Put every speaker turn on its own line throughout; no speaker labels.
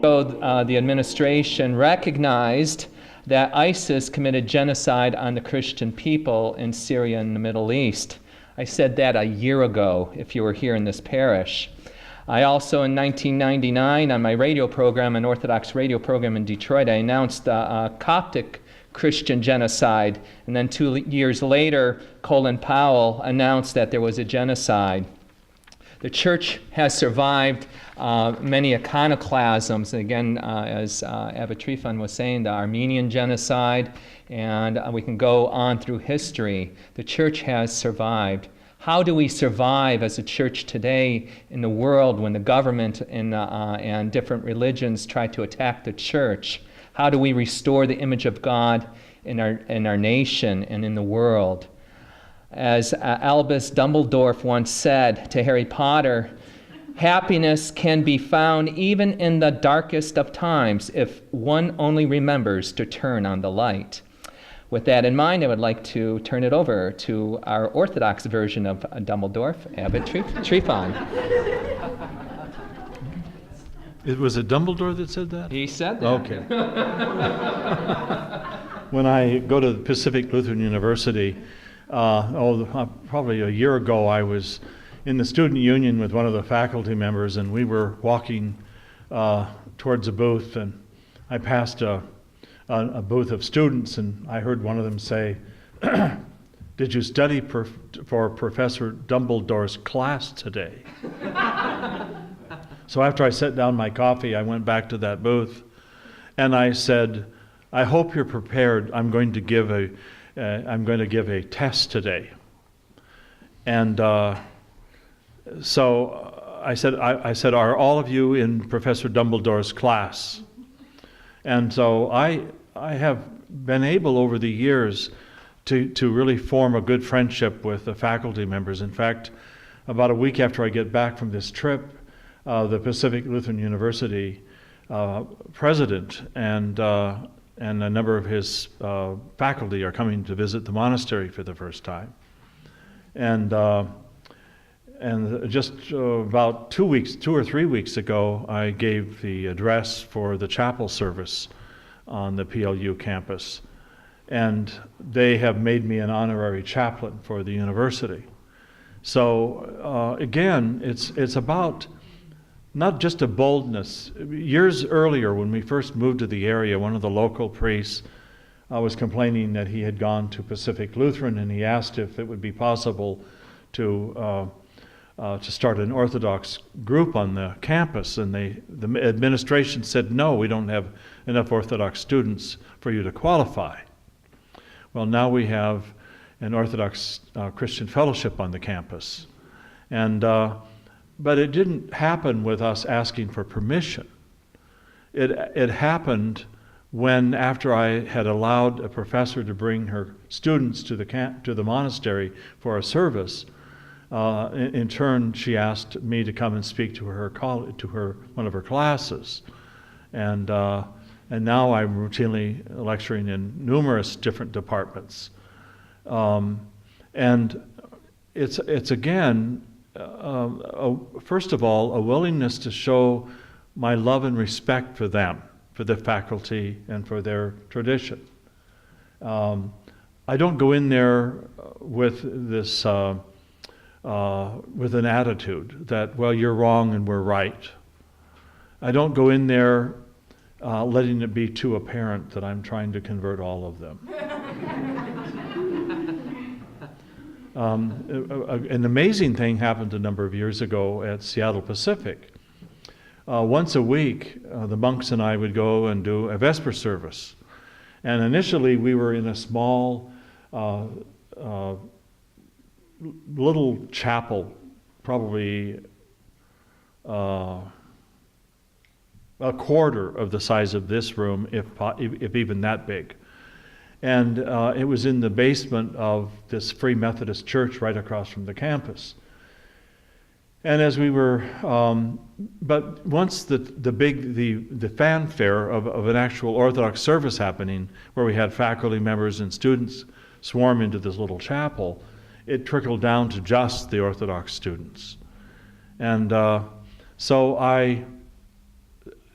So the administration recognized that ISIS committed genocide on the Christian people in Syria and the Middle East. I said that a year ago, if you were here in this parish. I also, in 1999, on my radio program, an Orthodox radio program in Detroit, I announced a Coptic Christian genocide. And then 2 years later, Colin Powell announced that there was a genocide. The church has survived many iconoclasms. Again, as Abbot Tryphon was saying, the Armenian genocide, and we can go on through history. The church has survived. How do we survive as a church today in the world when the government and different religions try to attack the church? How do we restore the image of God in our nation and in the world? As Albus Dumbledore once said to Harry Potter, happiness can be found even in the darkest of times if one only remembers to turn on the light. With that in mind, I would like to turn it over to our Orthodox version of Dumbledore, Abbot Tryphon.
Was it Dumbledore that said that?
He said that.
Okay. When I go to Pacific Lutheran University, probably a year ago, I was in the student union with one of the faculty members, and we were walking towards a booth, and I passed a booth of students, and I heard one of them say, "Did you study for Professor Dumbledore's class today?" So after I set down my coffee, I went back to that booth, and I said, "I hope you're prepared. I'm going to give a test today." And so I said, "Are all of you in Professor Dumbledore's class?" And so I have been able over the years to really form a good friendship with the faculty members. In fact, about a week after I get back from this trip, the Pacific Lutheran University president and a number of his faculty are coming to visit the monastery for the first time. And just about 2 or 3 weeks ago, I gave the address for the chapel service on the PLU campus. And they have made me an honorary chaplain for the university. So again, it's about not just a boldness. Years earlier, when we first moved to the area, one of the local priests was complaining that he had gone to Pacific Lutheran, and he asked if it would be possible to start an Orthodox group on the campus, and the administration said, "No, we don't have enough Orthodox students for you to qualify." Well, now we have an Orthodox Christian fellowship on the campus, and but it didn't happen with us asking for permission. It happened when, after I had allowed a professor to bring her students to the monastery for a service, in turn she asked me to come and speak to one of her classes, and now I'm routinely lecturing in numerous different departments, and it's again. First of all, a willingness to show my love and respect for them, for the faculty, and for their tradition. I don't go in there with this, with an attitude that, well, you're wrong and we're right. I don't go in there letting it be too apparent that I'm trying to convert all of them. An amazing thing happened a number of years ago at Seattle Pacific. Once a week, the monks and I would go and do a Vespers Service. And initially, we were in a small little chapel, probably a quarter of the size of this room, if even that big. And it was in the basement of this Free Methodist church right across from the campus. And as we were, but once the fanfare of an actual Orthodox service happening, where we had faculty members and students swarm into this little chapel, it trickled down to just the Orthodox students. And so I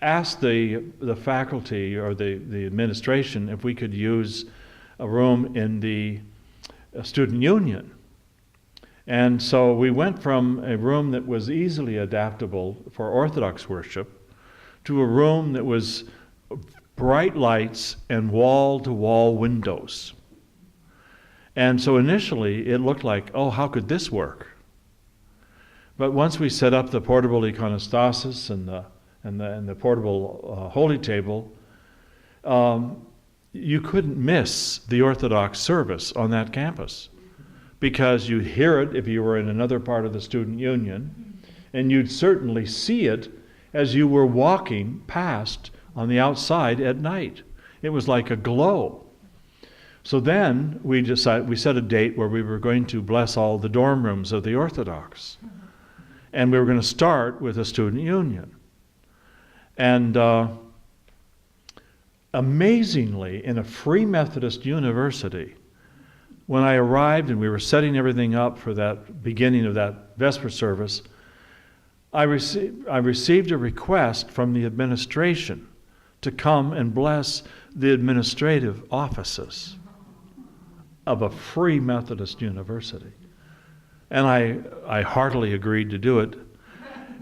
asked the faculty or the administration if we could use a room in the student union. And so we went from a room that was easily adaptable for Orthodox worship to a room that was bright lights and wall-to-wall windows. And so initially it looked like, oh, how could this work? But once we set up the portable iconostasis and the portable holy table, you couldn't miss the Orthodox service on that campus, because you'd hear it if you were in another part of the student union, and you'd certainly see it as you were walking past on the outside at night. It was like a glow. So then we set a date where we were going to bless all the dorm rooms of the Orthodox. And we were going to start with a student union. And amazingly, in a Free Methodist university, when I arrived and we were setting everything up for that beginning of that Vespers service, I received a request from the administration to come and bless the administrative offices of a Free Methodist university. And I heartily agreed to do it.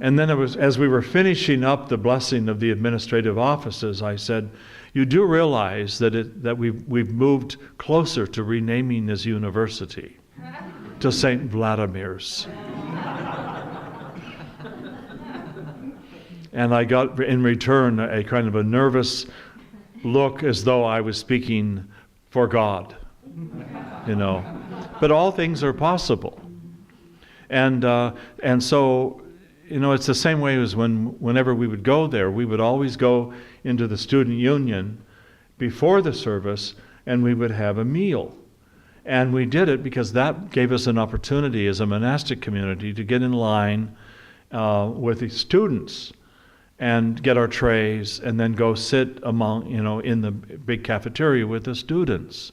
And then as we were finishing up the blessing of the administrative offices, I said, you do realize that we've moved closer to renaming this university to St. Vladimir's. And I got in return a kind of a nervous look, as though I was speaking for God, you know. But all things are possible. And so, you know, it's the same way as whenever we would go there, we would always go into the student union before the service, and we would have a meal. And we did it because that gave us an opportunity as a monastic community to get in line with the students and get our trays, and then go sit among, you know, in the big cafeteria with the students.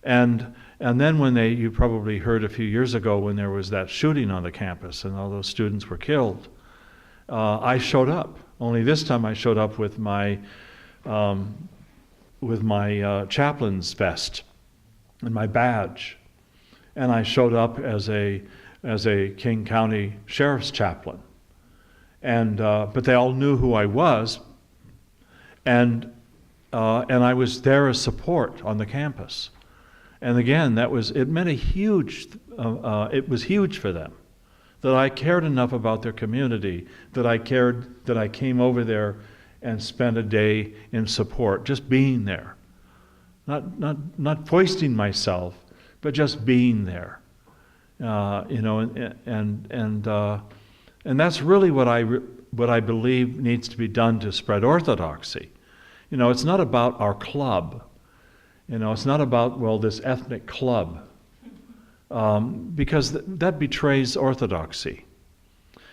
And then when you probably heard a few years ago when there was that shooting on the campus and all those students were killed, I showed up. Only this time I showed up with my chaplain's vest and my badge, and I showed up as a King County Sheriff's chaplain. And but they all knew who I was, and I was there as support on the campus. And again, it meant it was huge for them that I cared enough about their community, that I came over there and spent a day in support, just being there, not foisting myself, but just being there, you know, and that's really what I believe needs to be done to spread Orthodoxy. You know, it's not about our club. You know, it's not about, well, this ethnic club, because that betrays Orthodoxy.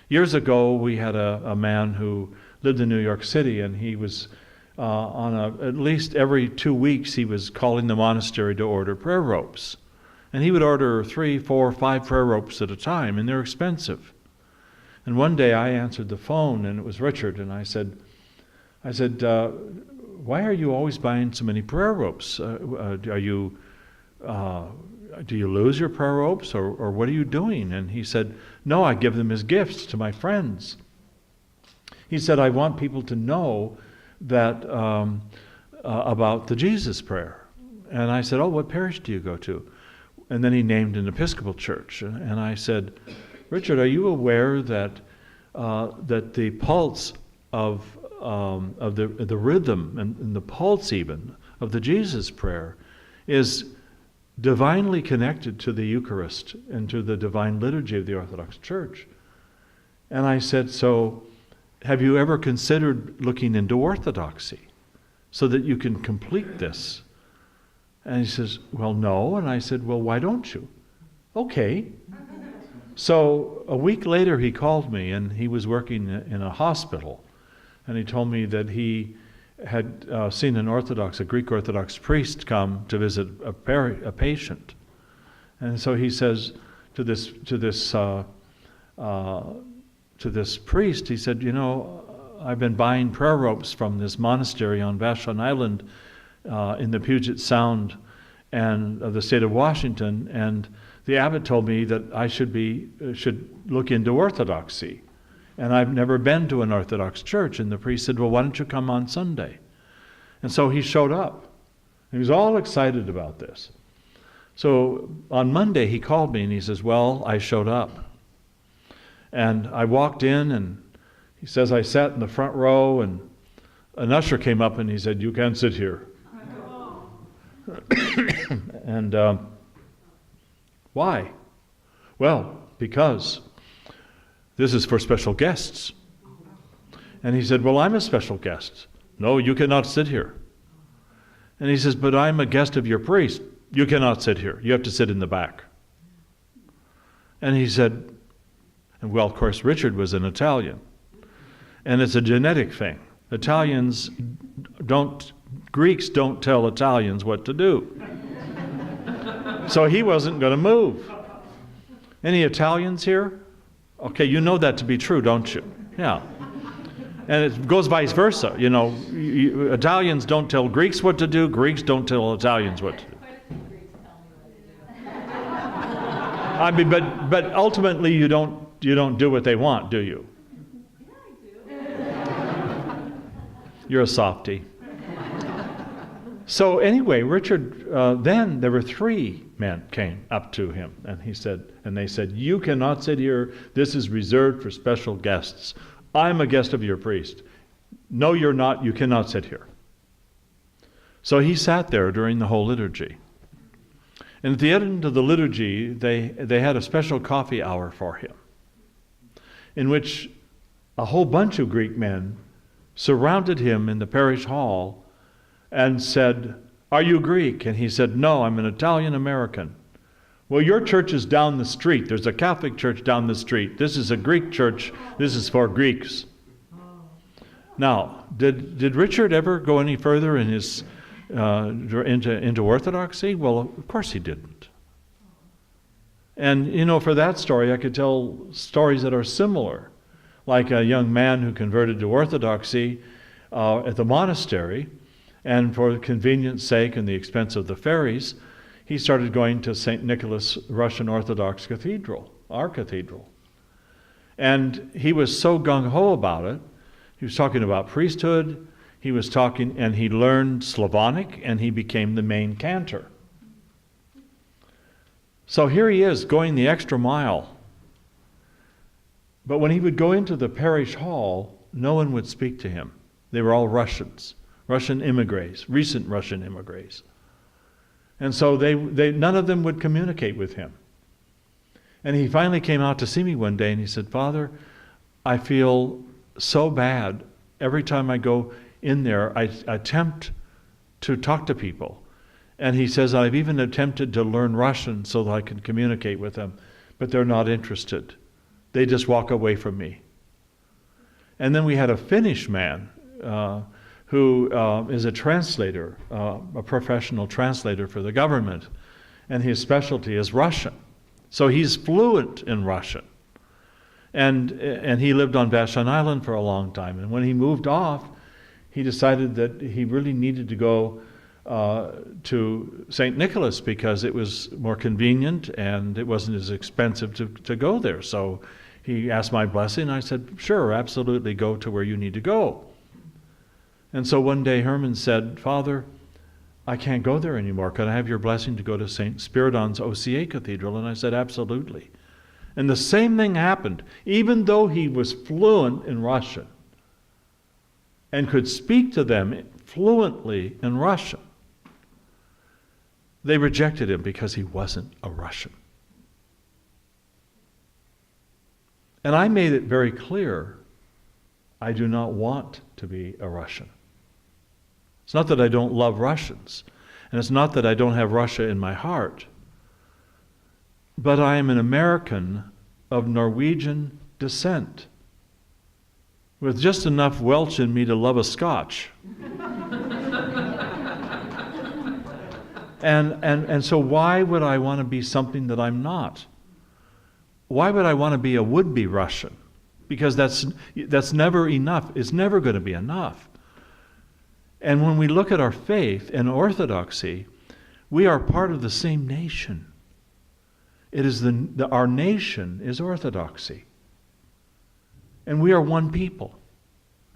Years ago, we had a man who lived in New York City, and he was at least every 2 weeks, he was calling the monastery to order prayer ropes. And he would order 3, 4, 5 prayer ropes at a time, and they're expensive. And one day I answered the phone, and it was Richard, and I said, why are you always buying so many prayer ropes? Do you lose your prayer ropes, or what are you doing? And he said, no, I give them as gifts to my friends. He said, I want people to know that about the Jesus prayer. And I said, oh, what parish do you go to? And then he named an Episcopal church. And I said, Richard, are you aware that the pulse of the rhythm and the pulse even of the Jesus prayer is divinely connected to the Eucharist and to the divine liturgy of the Orthodox Church? And I said, so have you ever considered looking into Orthodoxy so that you can complete this? And he says, well, no. And I said, well, why don't you? Okay. So a week later he called me, and he was working in a hospital. And he told me that he had seen a Greek Orthodox priest come to visit a patient. And so he says to this priest, he said, you know, I've been buying prayer ropes from this monastery on Vashon Island in the Puget Sound and of the state of Washington, and the abbot told me that I should look into Orthodoxy. And I've never been to an Orthodox church. And the priest said, well, why don't you come on Sunday? And so he showed up. He was all excited about this. So on Monday he called me and he says, well, I showed up. And I walked in, and he says I sat in the front row, and an usher came up and he said, you can't sit here. And why? Well, because this is for special guests. And he said, well, I'm a special guest. No, you cannot sit here. And he says, but I'm a guest of your priest. You cannot sit here. You have to sit in the back. And he said, and well, of course, Richard was an Italian. And it's a genetic thing. Greeks don't tell Italians what to do. So he wasn't going to move. Any Italians here? Okay, you know that to be true, don't you? Yeah. And it goes vice versa. You know, Italians don't tell Greeks what to do. Greeks don't tell Italians what to do. I mean, but ultimately you don't do what they want, do you? You're a softie. So anyway, Richard, then there were 3 men came up to him, and they said, you cannot sit here. This is reserved for special guests. I'm a guest of your priest. No, you're not. You cannot sit here. So he sat there during the whole liturgy. And at the end of the liturgy, they had a special coffee hour for him, in which a whole bunch of Greek men surrounded him in the parish hall and said, are you Greek? And he said, no, I'm an Italian American. Well, your church is down the street. There's a Catholic church down the street. This is a Greek church. This is for Greeks. Now, did Richard ever go any further in his into Orthodoxy? Well, of course he didn't. And, you know, for that story, I could tell stories that are similar, like a young man who converted to Orthodoxy at the monastery, and for convenience sake and the expense of the ferries, he started going to St. Nicholas Russian Orthodox Cathedral, our cathedral. And he was so gung-ho about it. He was talking about priesthood. He was talking, and he learned Slavonic, and he became the main cantor. So here he is, going the extra mile. But when he would go into the parish hall, no one would speak to him. They were all Russians, Russian immigrants, recent Russian immigrants. And so none of them would communicate with him. And he finally came out to see me one day, and he said, Father, I feel so bad. Every time I go in there, I attempt to talk to people. And he says, I've even attempted to learn Russian so that I can communicate with them, but they're not interested. They just walk away from me. And then we had a Finnish man who is a translator, a professional translator for the government, and his specialty is Russian. So he's fluent in Russian. And he lived on Vashon Island for a long time. And when he moved off, he decided that he really needed to go to St. Nicholas because it was more convenient and it wasn't as expensive to go there. So he asked my blessing. I said, sure, absolutely, go to where you need to go. And so one day Herman said, Father, I can't go there anymore. Could I have your blessing to go to St. Spiridon's OCA Cathedral? And I said, absolutely. And the same thing happened. Even though he was fluent in Russian and could speak to them fluently in Russian, they rejected him because he wasn't a Russian. And I made it very clear, I do not want to be a Russian. It's not that I don't love Russians, and it's not that I don't have Russia in my heart, but I am an American of Norwegian descent, with just enough Welsh in me to love a Scotch. And so why would I want to be something that I'm not? Why would I want to be a would-be Russian? because that's never enough. It's never going to be enough. And when we look at our faith and orthodoxy, we are part of the same nation. It is our nation is orthodoxy. And we are one people.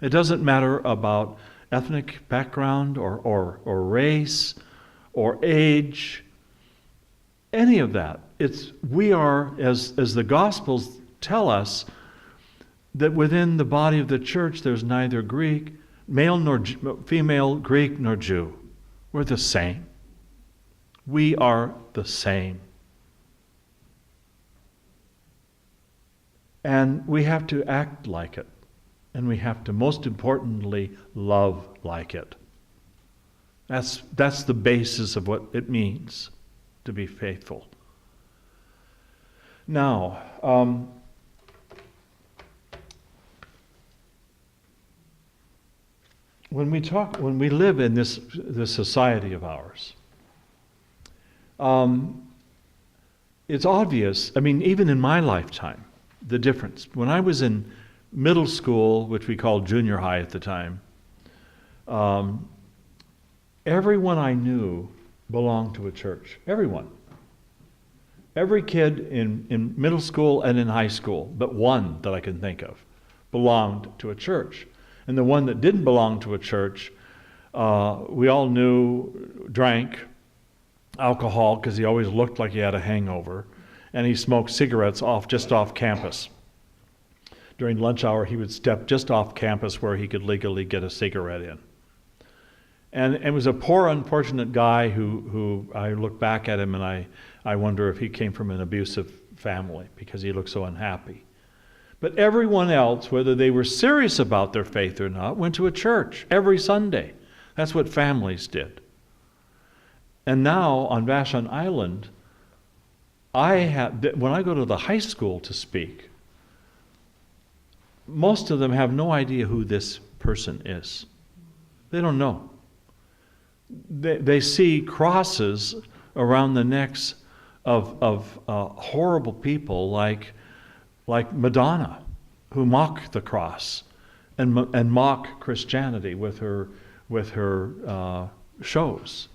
It doesn't matter about ethnic background or race or age, any of that. We are, as the Gospels tell us, that within the body of the church there's neither male nor female, Greek nor Jew. We're the same. We are the same. And we have to act like it. And we have to, most importantly, love like it. That's the basis of what it means to be faithful. Now, when we live in this society of ours, it's obvious, even in my lifetime, the difference. When I was in middle school, which we called junior high at the time, everyone I knew belonged to a church. Everyone. Every kid in middle school and in high school, but one that I can think of, belonged to a church. And the one that didn't belong to a church, we all knew drank alcohol because he always looked like he had a hangover, and he smoked cigarettes just off campus. During lunch hour, he would step just off campus where he could legally get a cigarette in. And it was a poor, unfortunate guy who I look back at him and I wonder if he came from an abusive family because he looked so unhappy. But everyone else, whether they were serious about their faith or not, went to a church every Sunday. That's what families did. And now on Vashon Island, when I go to the high school to speak, most of them have no idea who this person is. They don't know. They see crosses around the necks of horrible people like Madonna, who mock the cross and mock Christianity with her shows.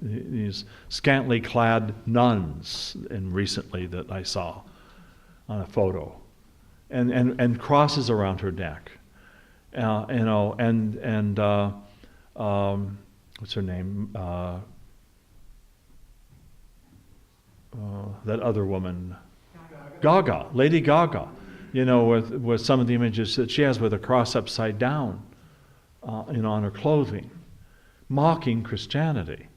These scantily clad nuns, and recently that I saw on a photo, and crosses around her neck, what's her name? That other woman, Gaga, Lady Gaga. With some of the images that she has with a cross upside down, on her clothing, mocking Christianity.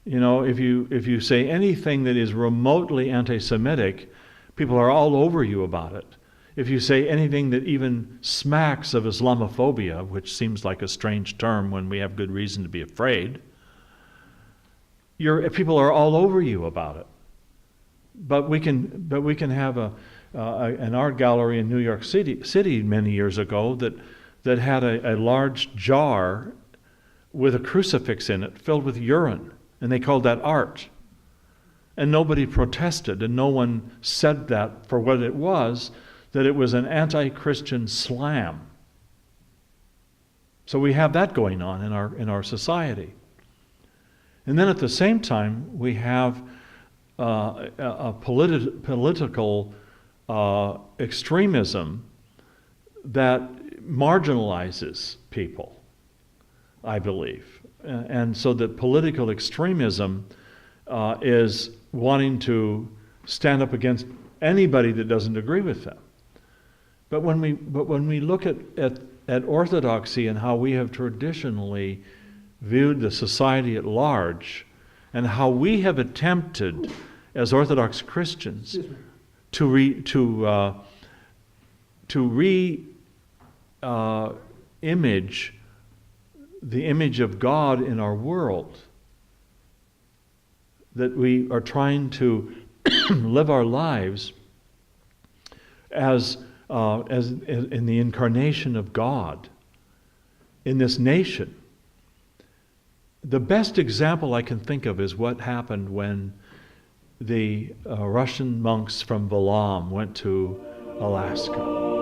If you say anything that is remotely anti-Semitic, people are all over you about it. If you say anything that even smacks of Islamophobia, which seems like a strange term when we have good reason to be afraid, people are all over you about it. But we can have an art gallery in New York City many years ago that had a large jar with a crucifix in it filled with urine, and they called that art. And nobody protested, and no one said that for what it was, that it was an anti-Christian slam. So we have that going on in our society. And then at the same time, we have a political extremism that marginalizes people, I believe. And so that political extremism is wanting to stand up against anybody that doesn't agree with them. But when we look at orthodoxy and how we have traditionally viewed the society at large, and how we have attempted as Orthodox Christians to image the image of God in our world, that we are trying to live our lives as in the incarnation of God in this nation. The best example I can think of is what happened when the Russian monks from Valam went to Alaska.